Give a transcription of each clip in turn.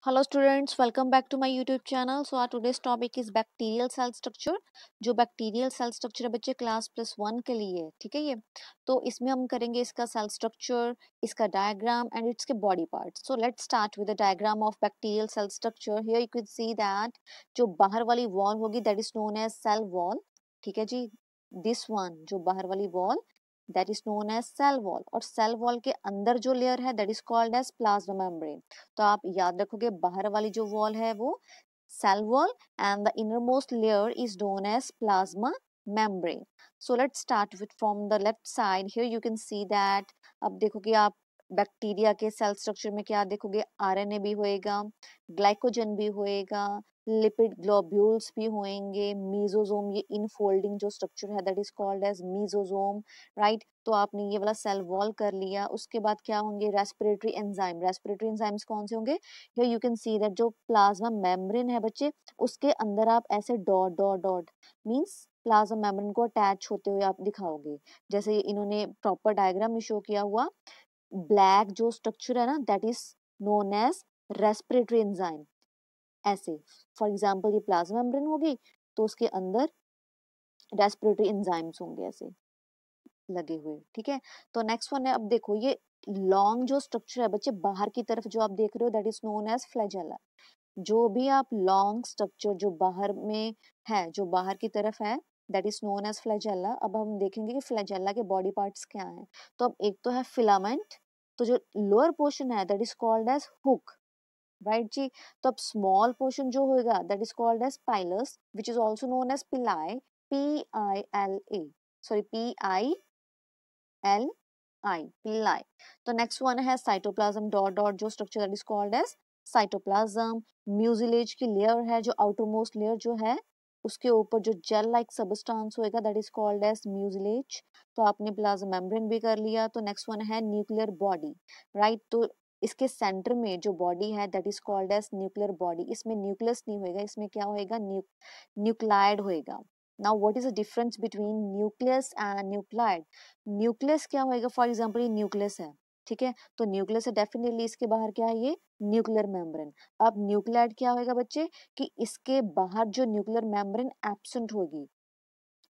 Hello students, welcome back to my YouTube channel. So are today's topic is bacterial cell structure. जो bacterial cell structure है बच्चे class +1 के लिए है, ठीक है। ये तो इसमें हम करेंगे इसका सेल स्ट्रक्चर, इसका डायग्राम एंड इट्स के body parts. So let's start with the diagram of bacterial cell structure. Here you can see that जो बाहर वाली वॉल होगी that is known as cell wall, ठीक है जी। दिस वन जो बाहर वाली wall that is known as cell wall, और सेल वॉल के अंदर जो लेयर है that is called as plasma membrane. तो आप याद रखोगे बाहर वाली जो वॉल है वो cell wall and the innermost layer is known as plasma membrane. So let's start with from the left side. Here you can see that अब देखोगे आप बैक्टीरिया के सेल स्ट्रक्चर में क्या देखोगे, आरएनए भी होएगा, ग्लाइकोजन भी होएगा, लिपिड ग्लोब्यूल्स भी होंगे, मीजोजोम, ये इनफोल्डिंग जो स्ट्रक्चर है that is called as mesosome, right. तो आपने ये वाला सेल वॉल कर लिया। उसके बाद क्या होंगे, रेस्पिरेटरी एंजाइम। रेस्पिरेटरी एंजाइम्स कौन से होंगे, here you can see that जो प्लाज्मा मेम्ब्रेन है बच्चे, उसके अंदर आप ऐसे dot dot dot means plasma membrane को अटैच होते हुए आप दिखाओगे। जैसे इन्होंने प्रॉपर डायग्राम में शो किया हुआ, ब्लैक जो स्ट्रक्चर है ना that is known as respiratory enzyme. ऐसे फॉर एग्जांपल ये प्लाज्मा मेम्ब्रेन होगी तो उसके अंदर रेस्पिरेटरी एंजाइम्स होंगे ऐसे लगे हुए, ठीक है। तो नेक्स्ट वन है, अब देखो ये लॉन्ग जो स्ट्रक्चर है बच्चे बाहर की तरफ जो आप देख रहे हो that is known as flagella. जो भी आप लॉन्ग स्ट्रक्चर जो बाहर में है, जो बाहर की तरफ है that is known as flagella. अब हम देखेंगे कि फ्लैजेला के बॉडी पार्ट्स क्या हैं। तो अब एक तो है फिलामेंट, तो जो लोअर पोर्शन है that is called as hook, right जी। तो अब स्मॉल पोर्शन जो होगा that is called as pilus which is also known as pili, PILA, sorry PILI, pili. तो नेक्स्ट वन है साइटोप्लाज्म डॉट डॉट जो structure that is called as cytoplasm. Mucilage की layer है, जो आउटर मोस्ट लेयर जो है उसके ऊपर जो जेल लाइक सबस्टांस होएगा that is called as mucilage. तो आपने प्लाज्मा मेम्ब्रेन भी कर लिया। तो नेक्स्ट वन है न्यूक्लियर बॉडी, राइट। तो इसके सेंटर में जो बॉडी है that is called as nuclear body. इसमें न्यूक्लियस नहीं होएगा, इसमें क्या होएगा, न्यूक्लाइड होएगा। Now what is the difference between nucleus and nucleoid. Nucleus क्या होएगा, फॉर एग्जांपल ये न्यूक्लियस है, ठीक है। तो न्यूक्लियस है डेफिनेटली, इसके बाहर क्या है, ये न्यूक्लियर मेम्ब्रेन। अब न्यूक्लाइड क्या होएगा बच्चे, कि इसके बाहर जो न्यूक्लियर मेम्ब्रेन एब्सेंट होगी,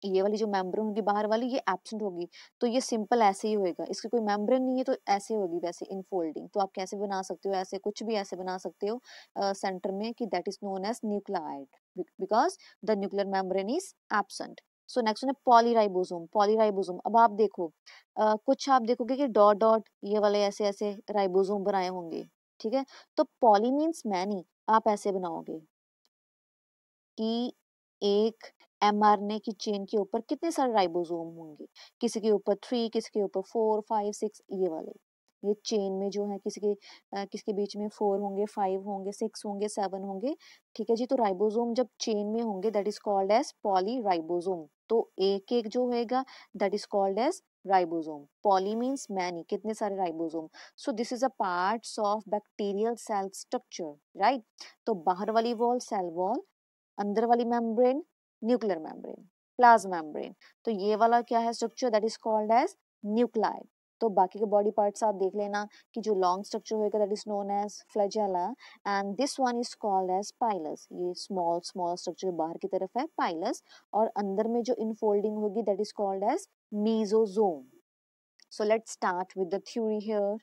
ये वाली जो मेम्ब्रेन होगी बाहर वाली ये एब्सेंट होगी। तो ये सिंपल ऐसे ही होएगा, इसकी कोई मेम्ब्रेन नहीं है तो ऐसे होगी वैसे इनफोल्डिंग। तो आप कैसे बना सकते हो, ऐसे कुछ भी ऐसे बना सकते हो सेंटर में, कि that is known as nucleoid because the nuclear membrane is absent. So next one है पॉलीराइबोसोम। पॉलीराइबोसोम अब आप देखो कुछ आप देखोगे कि डॉट डॉट ये वाले ऐसे ऐसे राइबोसोम बनाए होंगे, ठीक है। तो पॉली मीन्स मैनी, आप ऐसे बनाओगे कि एक mRNA की चेन के ऊपर कितने सारे राइबोसोम होंगे, किसी के ऊपर 3, किसी के ऊपर 4, 5, 6, ये वाले। ये चेन में जो है किसके बीच में 4 होंगे, 5 होंगे, 6 होंगे, 7 होंगे, ठीक है जी। तो राइबोसोम जब चेन में होंगे that is called as polyribosome. तो एक एक जो होएगा that is called as ribosome. Poly means many, कितने सारे ribosome. So this is a parts of bacterial cell structure, right. तो बाहर वाली वॉल सेल वॉल, अंदर वाली membrane nuclear membrane, plasma membrane. तो ये वाला क्या है structure, that is called as nucleoid. तो बाकी के बॉडी पार्ट्स आप देख लेना कि जो लॉन्ग स्ट्रक्चर होगा that is known as flagella and this one is called as pilus. ये स्मॉल स्मॉल स्ट्रक्चर बाहर की तरफ है पाइलस, और अंदर में जो इनफोल्डिंग होगी that is called as mesosome. So let's start with the theory here.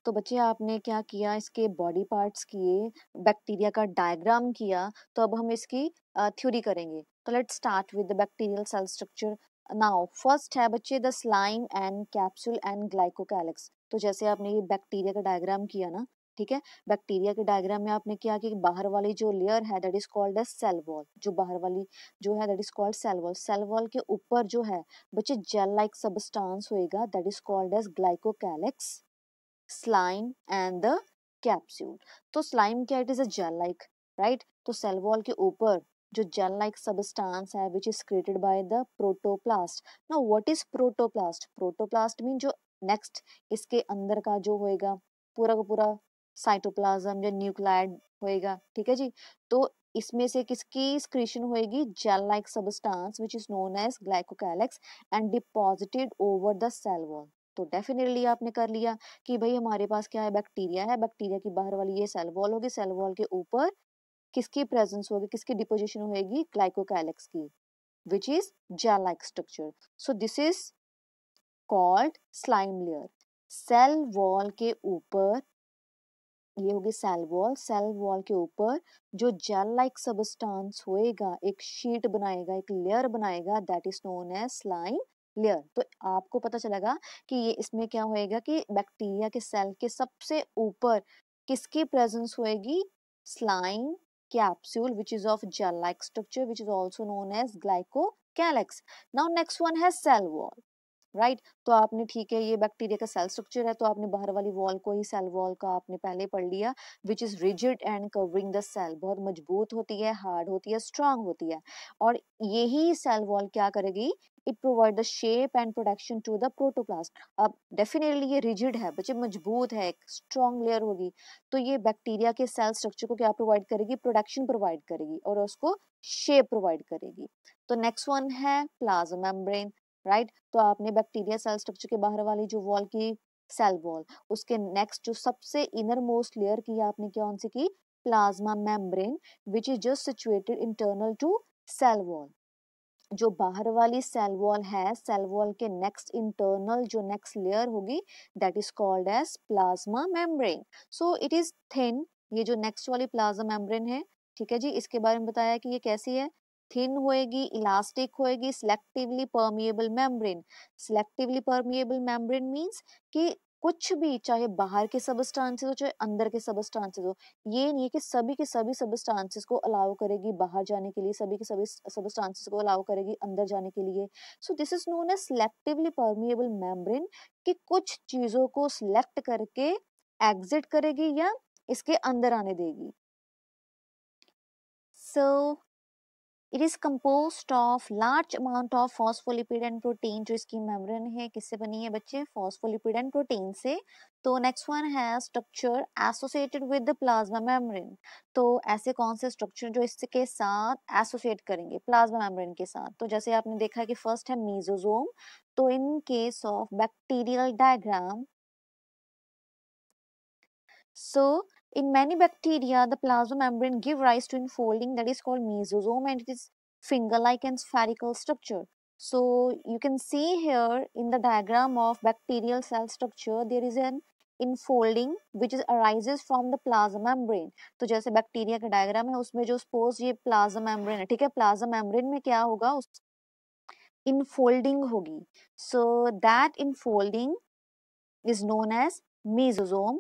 तो बच्चे आपने क्या किया, इसके बॉडी पार्ट्स किए, बैक्टीरिया का डायग्राम किया। तो अब हम इसकी थ्योरी करेंगे। तो let's start with the bacterial cell structure. Now first है बच्चे the slime and capsule and glycocalyx. तो जैसे आपने ये बैक्टीरिया का डायग्राम किया ना, ठीक है। बैक्टीरिया के डायग्राम में आपने क्या कि बाहर वाली जो लेयर है that is called as cell wall, जो बाहर वाली जो है that is called cell wall. Cell wall के ऊपर जो है बच्चे जेल लाइक सबस्टांस होएगा that is called as glycocalyx, slime and the capsule। तो slime क्या, it is a gel like, right। तो सेल वॉल के ऊपर जो जेल लाइक सबस्टांस है which is created by the protoplast। now what is protoplast, protoplast mean जो next इसके अंदर का जो होएगा पूरा का पूरा साइटोप्लाज्म या न्यूक्लाइड होएगा, ठीक है जी। तो इसमें से किसकी स्क्रीशन होएगी, jail like substance which is known as glycocalyx and deposited over the cell wall। तो डेफिनेटली आपने कर लिया कि भाई हमारे पास क्या है, बैक्टीरिया की बाहर वाली ये सेल वॉल होगी, सेल वॉल के ऊपर किसकी प्रेजेंस होगी, किसकी डिपोजिशन होगी, ग्लाइकोकैलिक्स की, which is gel like structure. So this is called slime layer. Cell wall के ऊपर ये होगी सेल वॉल के ऊपर जो जेल लाइक सबस्टांस होएगा, एक शीट बनाएगा, एक लेयर बनाएगा, that is known as slime layer. तो आपको पता चलेगा कि ये इसमें क्या होएगा कि बैक्टीरिया के सेल के सबसे ऊपर किसकी प्रेजेंस होएगी, slime capsule which is of gel like structure which is also known as glycocalyx. Now next one है सेल वॉल, राइट तो आपने ठीक है ये बैक्टीरिया का सेल स्ट्रक्चर है, तो आपने बाहर वाली वॉल को ही सेल वॉल का आपने पहले पढ़ लिया, which is rigid and covering the cell, बहुत मजबूत होती है, हार्ड होती है, स्ट्रांग होती है। और यही सेल वॉल क्या करेगी, it provide the shape and protection to the protoplast. अब डेफिनेटली ये रिजिड है बच्चे, मजबूत है, एक स्ट्रॉन्ग लेयर होगी, तो ये बैक्टीरिया के सेल स्ट्रक्चर को क्या प्रोवाइड करेगी, प्रोटेक्शन प्रोवाइड करेगी और उसको शेप प्रोवाइड करेगी। तो नेक्स्ट वन है प्लाज्मा मेम्ब्रेन, राइट तो आपने बैक्टीरिया सेल स्ट्रक्चर के बाहर वाली जो वॉल की सेल वॉल, उसके नेक्स्ट जो सबसे इनर मोस्ट लेयर की आपने कौन सी की, plasma membrane which is just situated internal to cell wall. जो बाहर वाली सेल वॉल है, सेल वॉल के नेक्स्ट इंटरनल जो नेक्स्ट लेयर होगी, that is called as plasma membrane. So it is thin, ये जो नेक्स्ट वाली प्लाज्मा मेम्ब्रेन है, ठीक है जी, इसके बारे में बताया कि ये कैसी है, थिन होएगी, इलास्टिक होएगी, selectively permeable membrane. Selectively permeable membrane means कि कुछ भी, चाहे बाहर के सबस्टांसेस हो चाहे अंदर के सबस्टांसेस हो, ये नहीं है कि सभी के सभी सबस्टांसेस को अलाउ करेगी बाहर जाने के लिए, सभी के सभी सबस्टांसेस को अलाउ करेगी अंदर जाने के लिए। So this is known as selectively permeable membrane, कि कुछ चीजों को सिलेक्ट करके एग्जिट करेगी या इसके अंदर आने देगी। सो it is composed of large amount of phospholipid and protein. जो इसकी मेम्ब्रेन है किससे बनी है बच्चे, फॉस्फोलिपिड एंड प्रोटीन से। तो नेक्स्ट वन है structure associated with the plasma membrane. तो ऐसे कौन से स्ट्रक्चर जो इसके साथ एसोसिएट करेंगे प्लाज्मा मेम्ब्रेन के साथ, तो जैसे आपने देखा कि फर्स्ट है मीजोजोम। तो in case of bacterial diagram, so, in many bacteria, the plasma membrane give rise to enfolding that is called mesosome, and it is finger-like and spherical structure. So, you can see here in the diagram of bacterial cell structure, there is an enfolding which is arises from the plasma membrane. तो जैसे bacteria का diagram है उसमें जो suppose ये plasma membrane है, ठीक है, प्लाज्मा मेम्ब्रेन में क्या होगा, उस इनफोल्डिंग होगी। So that infolding is known as mesosome.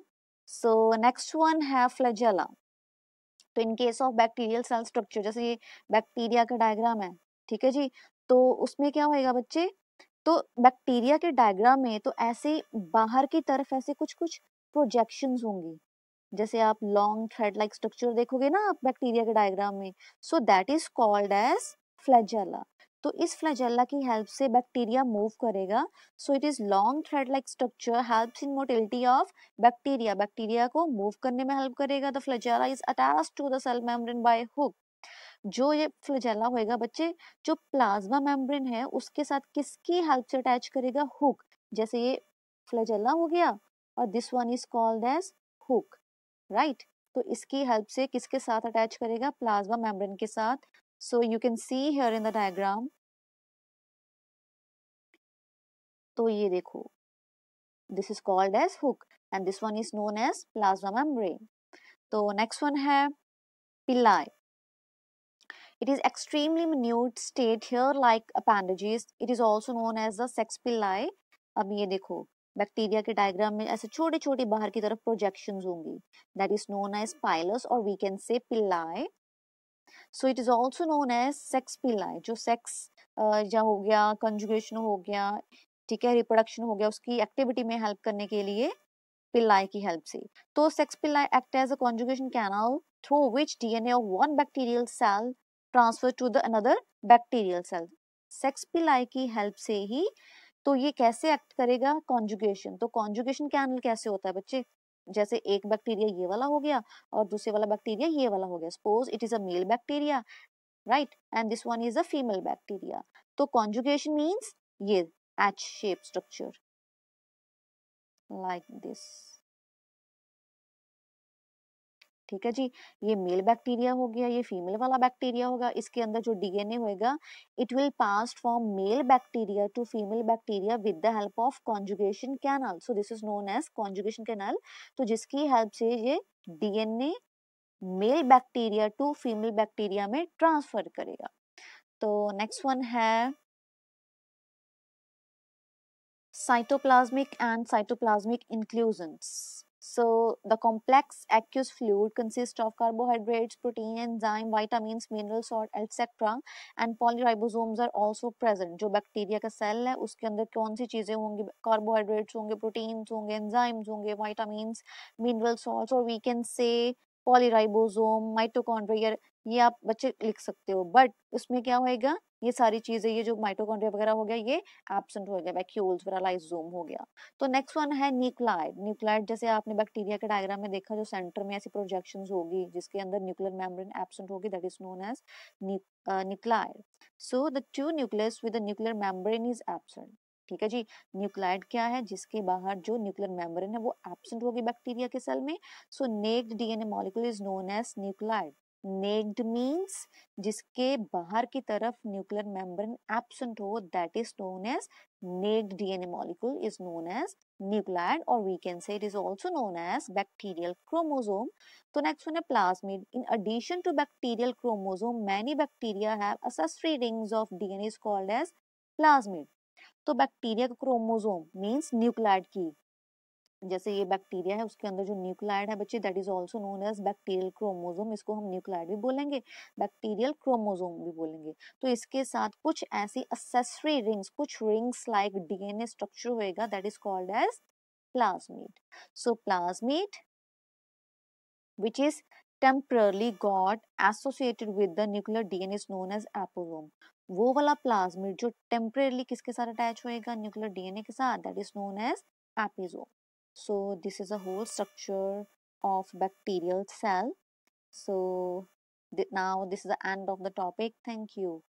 So next one है flagella. तो in case of bacterial cell structure, जैसे ये बैक्टीरिया का डायग्राम है, ठीक है जी, तो उसमें क्या होएगा बच्चे, तो बैक्टीरिया के डायग्राम में तो ऐसे बाहर की तरफ ऐसे कुछ कुछ प्रोजेक्शंस होंगी, जैसे आप लॉन्ग थ्रेड लाइक स्ट्रक्चर देखोगे ना आप बैक्टीरिया के डायग्राम में, so that is called as flagella. तो इस फ्लैजेला की हेल्प से बैक्टीरिया मूव करेगा। So it is long thread like structure helps in motility of bacteria, bacteria को मूव करने में हेल्प करेगा। The flagella is attached to the cell membrane by hook. जो ये फ्लैजेला होएगा बच्चे, जो प्लाज्मा मेम्ब्रेन है उसके साथ किसकी हेल्प से अटैच करेगा, हुक। जैसे ये फ्लैजेला हो गया और this one is called as hook, right तो इसकी हेल्प से किसके साथ अटैच करेगा, प्लाज्मा मेम्ब्रेन के साथ। So you can see here in the diagram, तो ये देखो this is called as hook and this one is known as plasma membrane. तो नेक्स्ट वन है pili. It is extremely minute state hair like appendages. It is also known as the sex pili. अब ये देखो bacteria के diagram में ऐसे छोटे छोटे बाहर की तरफ प्रोजेक्शंस होंगी, that is known as pilus और we can say pili. So it is also known as sex pili. जो सेक्स या हो गया, कंजुगेशन हो गया, ठीक है, रिप्रोडक्शन हो गया, उसकी एक्टिविटी में हेल्प करने के लिए पिलाई की हेल्प से। तो sex pili act as a conjugation canal through which DNA of one bacterial cell transfer to the another bacterial cell। Sex पिलाई की हेल्प से ही तो ये कैसे एक्ट करेगा, कॉन्जुगेशन। तो कॉन्जुगेशन कैनल कैसे होता है बच्चे, जैसे एक बैक्टीरिया ये वाला हो गया और दूसरे वाला बैक्टीरिया ये वाला हो गया, suppose it is a male bacteria, right, and this one is a female bacteria. तो कॉन्जुगेशन मीन्स ये H shape structure. Like this. ठीक है जी, ये मेल बैक्टीरिया हो गया, ये फीमेल वाला बैक्टीरिया होगा। इसके अंदर जो डीएनए होएगा, it will pass from male bacteria to female bacteria with the help of conjugation canal. So this is known as conjugation canal. तो जिसकी हेल्प से ये DNA male bacteria to female bacteria में ट्रांसफर करेगा। तो next one है cytoplasmic and cytoplasmic inclusions. So the complex aqueous fluid consists of carbohydrates, protein, enzyme, vitamins, mineral salt, etc. And polyribosomes are also present. जो bacteria का cell है उसके अंदर कौन सी चीजें होंगी? कार्बोहाइड्रेट्स होंगे, प्रोटीन्स होंगे, एंजाइम्स होंगे, विटामिन्स, मिनरल सॉल्ट्स, और we can say polyribosome, mitochondria, ये आप बच्चे लिख सकते हो। बट उसमें क्या होएगा, ये सारी चीजें, ये जो माइटोकॉन्ड्रिया वगैरह हो गया, ये एब्सेंट हो गया, वैक्यूल्स वगैरह, लाइसोसोम हो गया। तो नेक्स्ट वन है न्यूक्लाइड। न्यूक्लाइड जैसे आपने बैक्टीरिया के डायग्राम में देखा, जो सेंटर में ऐसी प्रोजेक्शंस होगी जिसके अंदर न्यूक्लियर मेम्ब्रेन एब्सेंट होगी, that is known as nucleoid. So the true nucleus with the nuclear membrane is absent. ठीक है जी, न्यूक्लाइड क्या है? जिसके बाहर जो न्यूक्लियर मेम्ब्रेन है वो एब्सेंट होगी बैक्टीरिया के सेल में। So naked DNA molecule is known as nucleoid. Naked means जिसके बाहर की तरफ न्यूक्लियर मेम्ब्रेन एब्सेंट हो, that is known as naked DNA molecule is known as nucleid, or we can say it is also known as bacterial chromosome. So next one is plasmid. In addition to bacterial chromosome, many bacteria have accessory rings of DNA is called as plasmid. तो bacteria का chromosome means nuclide की, जैसे ये bacteria है उसके अंदर जो nucleoid है बच्चे, that is also known as bacterial chromosome. इसको हम न्यूक्लाइड भी बोलेंगे, बैक्टीरियल क्रोमोसोम भी बोलेंगे। तो इसके साथ कुछ ऐसी एक्सेसरी रिंग्स, कुछ रिंग्स लाइक डीएनए स्ट्रक्चर होएगा, that is called as plasmid. So plasmid which is temporarily got associated with the nuclear DNA is known as aposome. वो वाला प्लाज्मिड जो टेम्परेली किसके साथ अटैच होएगा? न्यूक्लियर डीएनए के साथ, that is known as episome. So this is a whole structure of bacterial cell. So now this is the end of the topic. Thank you.